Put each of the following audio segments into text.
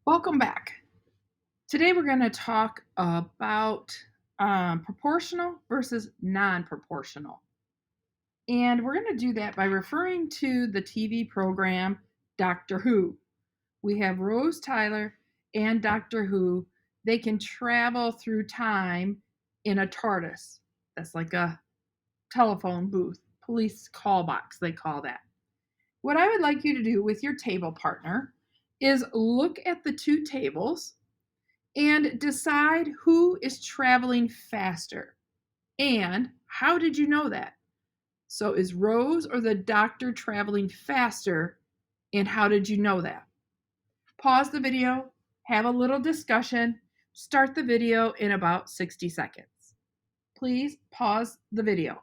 Welcome back. Today we're going to talk about proportional versus non-proportional. And we're going to do that by referring to the TV program Doctor Who. We have Rose Tyler and Doctor Who. They can travel through time in a TARDIS. That's like a telephone booth, police call box, they call that. What I would like you to do with your table partner is look at the two tables and decide who is traveling faster. And how did you know that? So, is Rose or the doctor traveling faster? And how did you know that? Pause the video, have a little discussion, start the video in about 60 seconds. Please pause the video.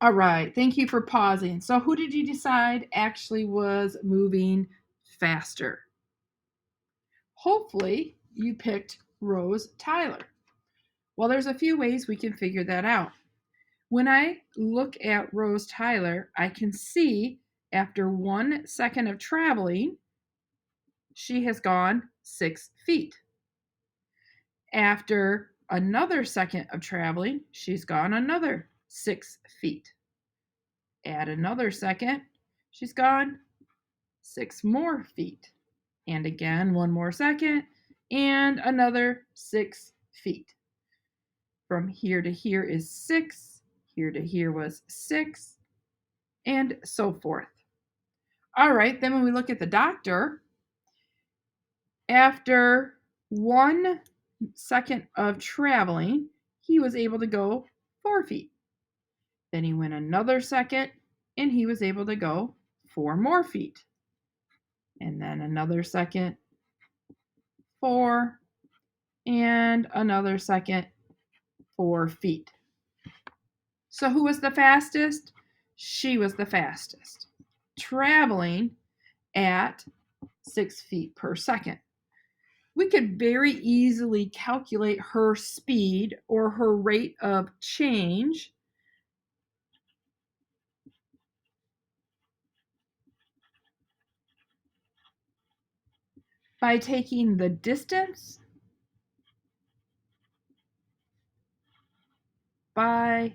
All right, thank you for pausing. So, who did you decide actually was moving faster? Hopefully, you picked Rose Tyler. Well, there's a few ways we can figure that out. When I look at Rose Tyler, I can see after 1 second of traveling, she has gone 6 feet. After another second of traveling, she's gone another 6 feet. Add another second, she's gone 6 more feet. And again, 1 more second, and another 6 feet. From here to here is 6, here to here was 6, and so forth. All right, then when we look at the doctor, after 1 second of traveling, he was able to go 4 feet. Then he went another second, and he was able to go 4 more feet. And then another second, 4, and another second, 4 feet. So who was the fastest? She was the fastest, traveling at 6 feet per second. We could very easily calculate her speed or her rate of change by taking the distance by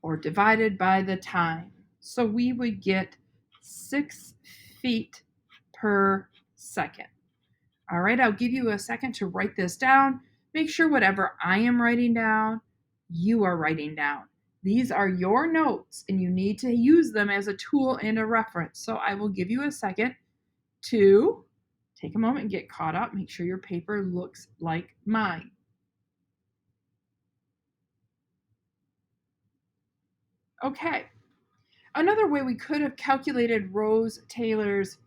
or divided by the time. So we would get 6 feet per second. All right, I'll give you a second to write this down. Make sure whatever I am writing down, you are writing down. These are your notes, and you need to use them as a tool and a reference. So I will give you a second to take a moment and get caught up. Make sure your paper looks like mine. Okay. Another way we could have calculated Rose Taylor's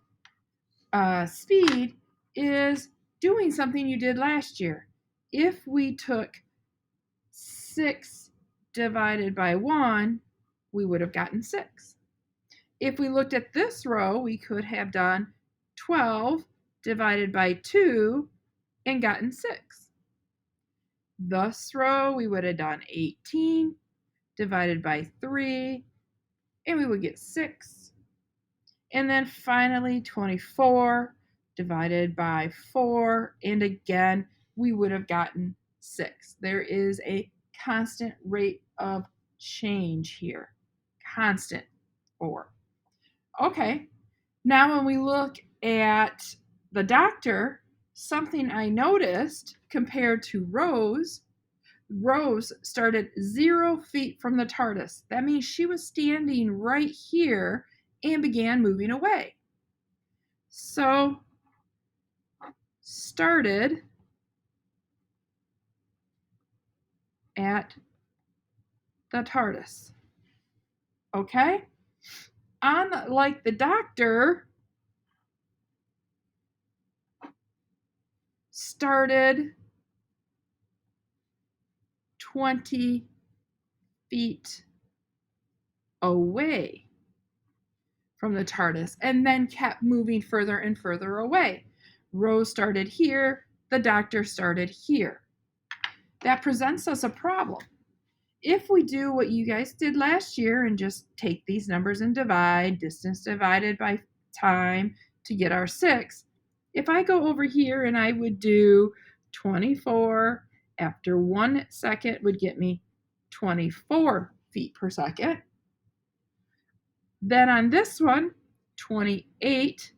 speed is doing something you did last year. If we took 6 divided by 1, we would have gotten 6. If we looked at this row, we could have done 12 divided by 2 and gotten 6. This row, we would have done 18 divided by 3, and we would get 6. And then finally, 24 divided by 4, and again, we would have gotten 6. There is a constant rate of change here. Constant 4. Okay, now when we look at the doctor, something I noticed compared to Rose started 0 feet from the TARDIS. That means she was standing right here and began moving away. So, started at the TARDIS. Okay? Unlike the doctor, started 20 feet away from the TARDIS and then kept moving further and further away. Rose started here, the doctor started here. That presents us a problem. if we do what you guys did last year and just take these numbers and divide, distance divided by time to get our 6, if I go over here and I would do 24 after 1 second would get me 24 feet per second. Then on this one, 28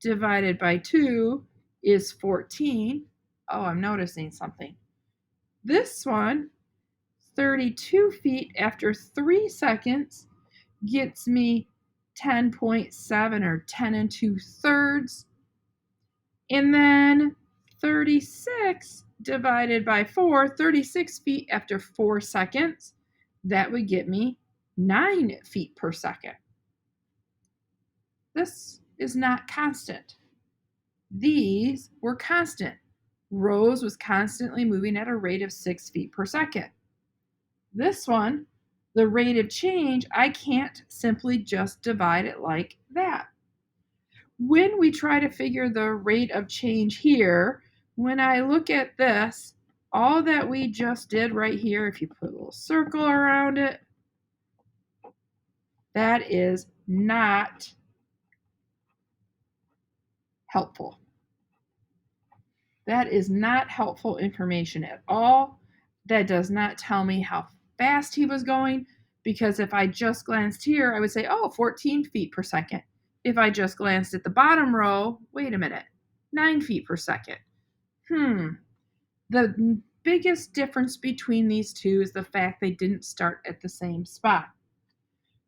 divided by 2 is 14. Oh, I'm noticing something. This one, 32 feet after 3 seconds gets me 10.7 or 10 and 2/3. And then 36 divided by 4, 36 feet after 4 seconds, that would get me 9 feet per second. This is not constant. These were constant. Rose was constantly moving at a rate of 6 feet per second. This one, the rate of change, I can't simply just divide it like that. When we try to figure the rate of change here, when I look at this, all that we just did right here, if you put a little circle around it, that is not helpful. That is not helpful information at all. That does not tell me how fast he was going, because if I just glanced here, I would say, oh, 14 feet per second. If I just glanced at the bottom row, wait a minute, 9 feet per second. The biggest difference between these two is the fact they didn't start at the same spot.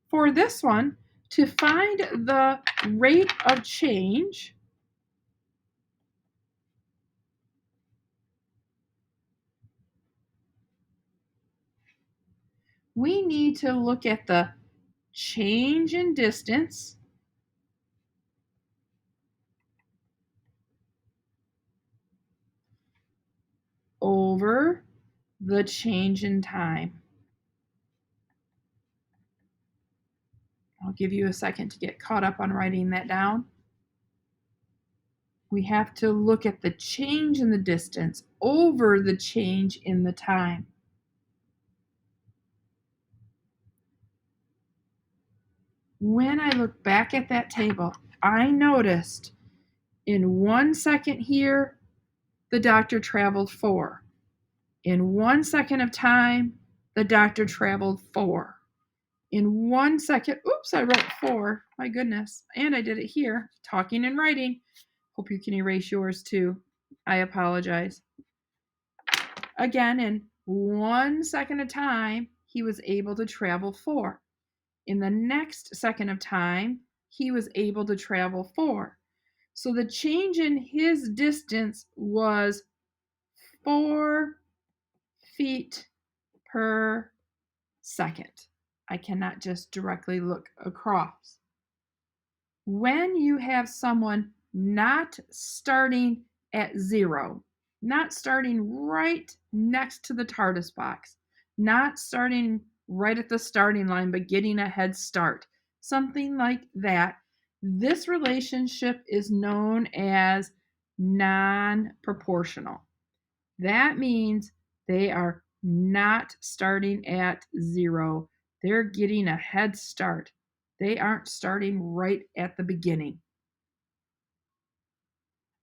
For this one, to find the rate of change, we need to look at the change in distance over the change in time. I'll give you a second to get caught up on writing that down. We have to look at the change in the distance over the change in the time. When I look back at that table, I noticed in 1 second here, the doctor traveled 4. In 1 second of time, the doctor traveled 4. In 1 second, oops, I wrote 4. My goodness. And I did it here, talking and writing. Hope you can erase yours too. I apologize. Again, in 1 second of time, he was able to travel 4. In the next second of time, he was able to travel 4. So the change in his distance was 4 feet per second. I cannot just directly look across. When you have someone not starting at 0, not starting right next to the TARDIS box, not starting right at the starting line, but getting a head start, something like that, this relationship is known as non-proportional. That means they are not starting at 0. They're getting a head start. They aren't starting right at the beginning.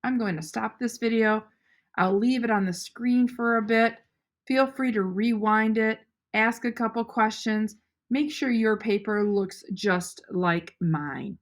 I'm going to stop this video. I'll leave it on the screen for a bit. Feel free to rewind it, ask a couple questions. Make sure your paper looks just like mine.